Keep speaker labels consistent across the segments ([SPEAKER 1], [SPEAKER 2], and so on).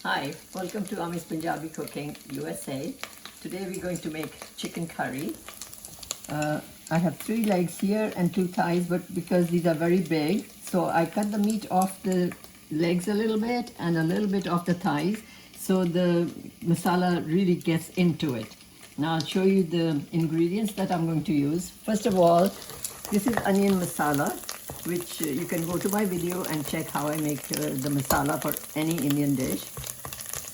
[SPEAKER 1] Hi, welcome to Ami's Punjabi Cooking USA. Today we're going to make chicken curry. I have 3 legs here and 2 thighs, but because these are very big, so I cut the meat off the legs a little bit and a little bit off the thighs, so the masala really gets into it. Now I'll show you the ingredients that I'm going to use. First of all, this is onion masala, which you can go to my video and check how I make the masala for any Indian dish.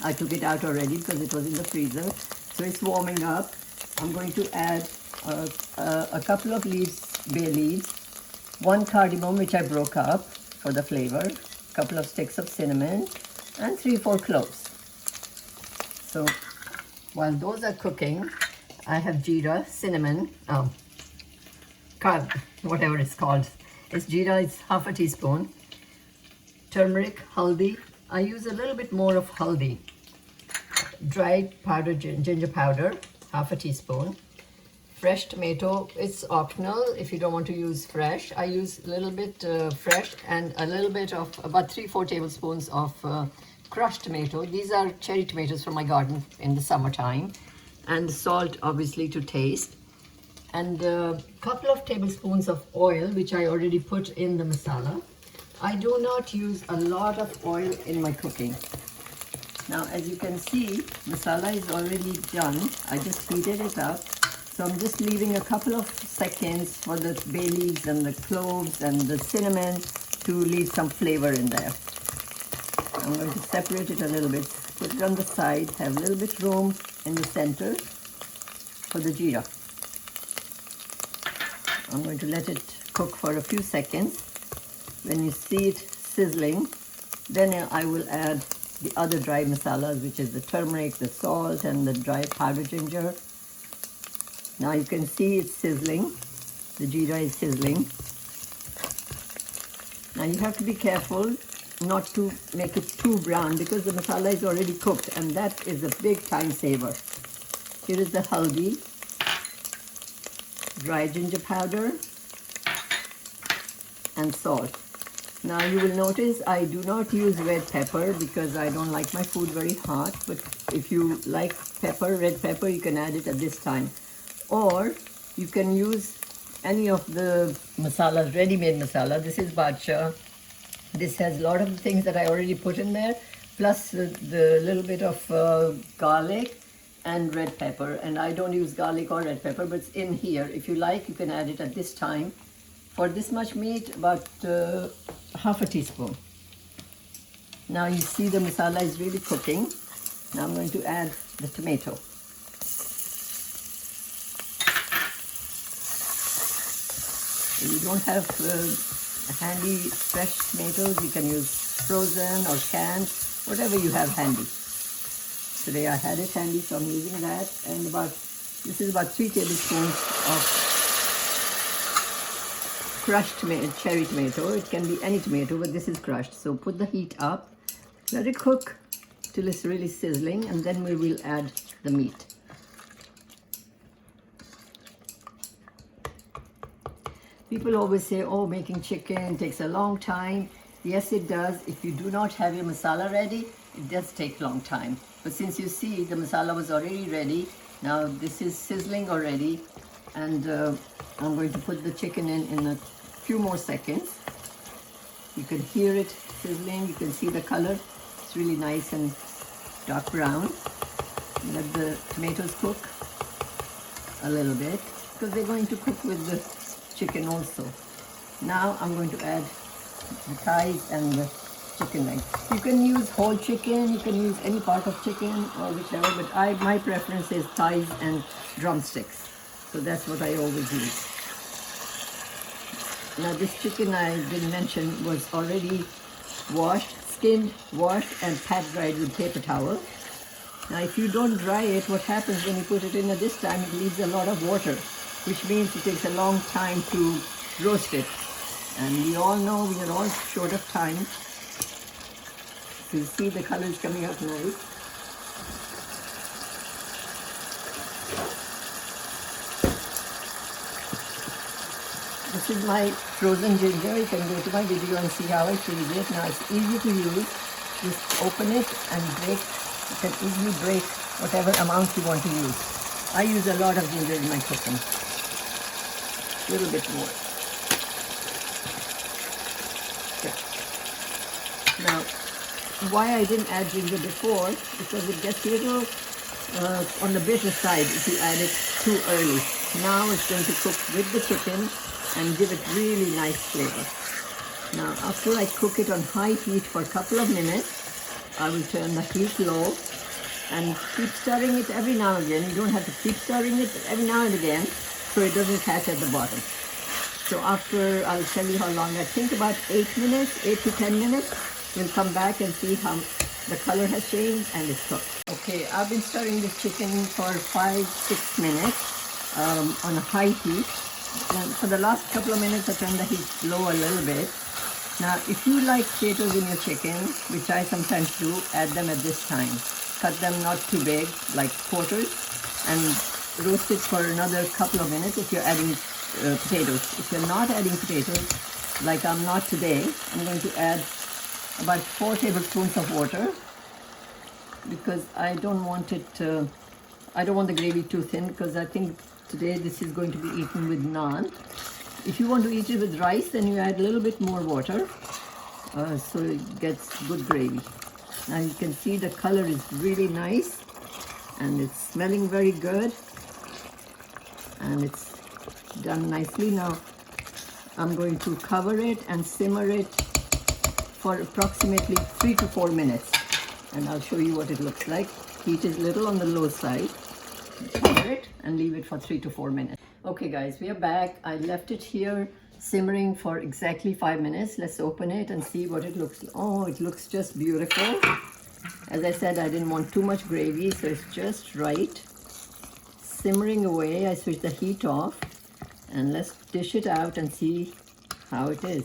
[SPEAKER 1] I took it out already because it was in the freezer. So it's warming up. I'm going to add a couple of leaves, bay leaves, 1 cardimom which I broke up for the flavor, a couple of sticks of cinnamon, and 3-4 cloves. So while those are cooking, I have jeera, cinnamon, whatever it's called. It's jeera, it's half a teaspoon. Turmeric, haldi. I use a little bit more of haldi. Dried powdered ginger powder, half a teaspoon. Fresh tomato, it's optional if you don't want to use fresh. I use a little bit fresh and a little bit of about 3-4 tablespoons of crushed tomato. These are cherry tomatoes from my garden in the summertime. And salt obviously to taste. And a couple of tablespoons of oil, which I already put in the masala. I do not use a lot of oil in my cooking. Now, as you can see, masala is already done. I just heated it up. So I'm just leaving a couple of seconds for the bay leaves and the cloves and the cinnamon to leave some flavor in there. I'm going to separate it a little bit, put it on the side, have a little bit room in the center for the jeera. I'm going to let it cook for a few seconds. When you see it sizzling, then I will add the other dry masalas, which is the turmeric, the salt, and the dry powdered ginger. Now you can see it's sizzling. The jeera is sizzling. Now you have to be careful not to make it too brown because the masala is already cooked, and that is a big time saver. Here is the haldi, dry ginger powder, and salt. Now you will notice I do not use red pepper because I don't like my food very hot, but if you like pepper, red pepper, you can add it at this time. Or you can use any of the masalas, ready-made masala. This is badshah. This has a lot of the things that I already put in there, plus the little bit of garlic and red pepper. And I don't use garlic or red pepper, but it's in here. If you like, you can add it at this time. For this much meat, about half a teaspoon. Now you see the masala is really cooking. Now I'm going to add the tomato. If you don't have handy fresh tomatoes, you can use frozen or canned, whatever you have handy. Today I had it handy, so I'm using that. And this is about 3 tablespoons of crushed cherry tomato. It can be any tomato, but this is crushed. So put the heat up, let it cook till it's really sizzling, and then we will add the meat. People always say, oh, making chicken takes a long time. Yes, it does. If you do not have your masala ready, it does take a long time. But since you see the masala was already ready, now this is sizzling already, and I'm going to put the chicken in a few more seconds. You can hear it sizzling. You can see the color. It's really nice and dark brown. Let the tomatoes cook a little bit because they're going to cook with the chicken also. Now I'm going to add the thighs and the chicken legs. You can use whole chicken. You can use any part of chicken or whichever, but my preference is thighs and drumsticks. So that's what I always use. Now this chicken I didn't mention was already washed, skinned, washed, and pat dried with paper towel. Now if you don't dry it, what happens when you put it in at this time, it leaves a lot of water, which means it takes a long time to roast it. And we all know we are all short of time. So you see the color is coming out nice. This is my frozen ginger. You can go to my video and see how I freeze it. Now it's easy to use. Just open it and break. You can easily break whatever amount you want to use. I use a lot of ginger in my cooking. A little bit more. Okay. Now, why I didn't add ginger before, because it gets a little on the bitter side if you add it too early. Now it's going to cook with the chicken and give it really nice flavor. Now after I cook it on high heat for a couple of minutes, I will turn the heat low and keep stirring it every now and again. You don't have to keep stirring it, but every now and again so it doesn't catch at the bottom. So after, I'll tell you how long, I think about 8 minutes, 8 to 10 minutes, we'll come back and see how the color has changed and it's cooked. Okay, I've been stirring this chicken for 5-6 minutes on a high heat. And for the last couple of minutes, I turned the heat low a little bit. Now, if you like potatoes in your chicken, which I sometimes do, add them at this time. Cut them not too big, like quarters, and roast it for another couple of minutes if you're adding potatoes. If you're not adding potatoes, like I'm not today, I'm going to add about 4 tablespoons of water because I don't want it, I don't want the gravy too thin because I think today this is going to be eaten with naan. If you want to eat it with rice, then you add a little bit more water so it gets good gravy. Now you can see the color is really nice and it's smelling very good and it's done nicely. Now I'm going to cover it and simmer it for approximately 3 to 4 minutes and I'll show you what it looks like. Heat is little on the low side. Cover it and leave it for 3 to 4 minutes. Okay guys, we are back. I left it here simmering for exactly 5 minutes. Let's open it and see what it looks like. Oh, it looks just beautiful. As I said, I didn't want too much gravy, so it's just right. Simmering away, I switch the heat off and let's dish it out and see how it is.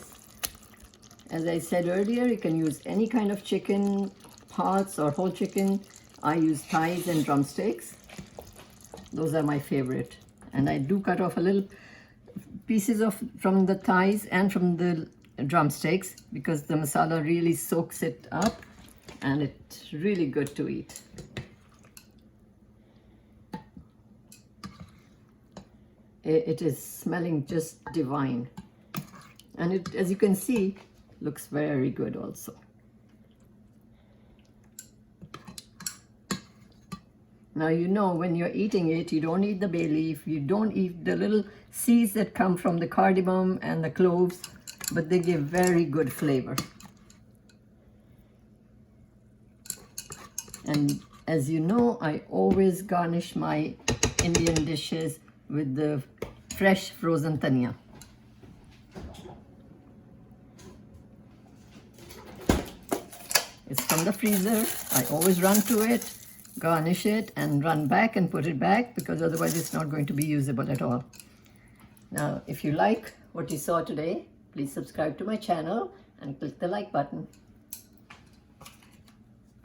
[SPEAKER 1] As I said earlier, you can use any kind of chicken, parts or whole chicken. I use thighs and drumsticks. Those are my favorite. And I do cut off a little pieces from the thighs and from the drumsticks because the masala really soaks it up and it's really good to eat. It is smelling just divine. And it, as you can see, looks very good also. Now you know when you're eating it, you don't eat the bay leaf, you don't eat the little seeds that come from the cardimom and the cloves, but they give very good flavor. And as you know, I always garnish my Indian dishes with the fresh frozen dhania. It's from the freezer. I always run to it, garnish it and run back and put it back because otherwise it's not going to be usable at all. Now, if you like what you saw today, please subscribe to my channel and click the like button.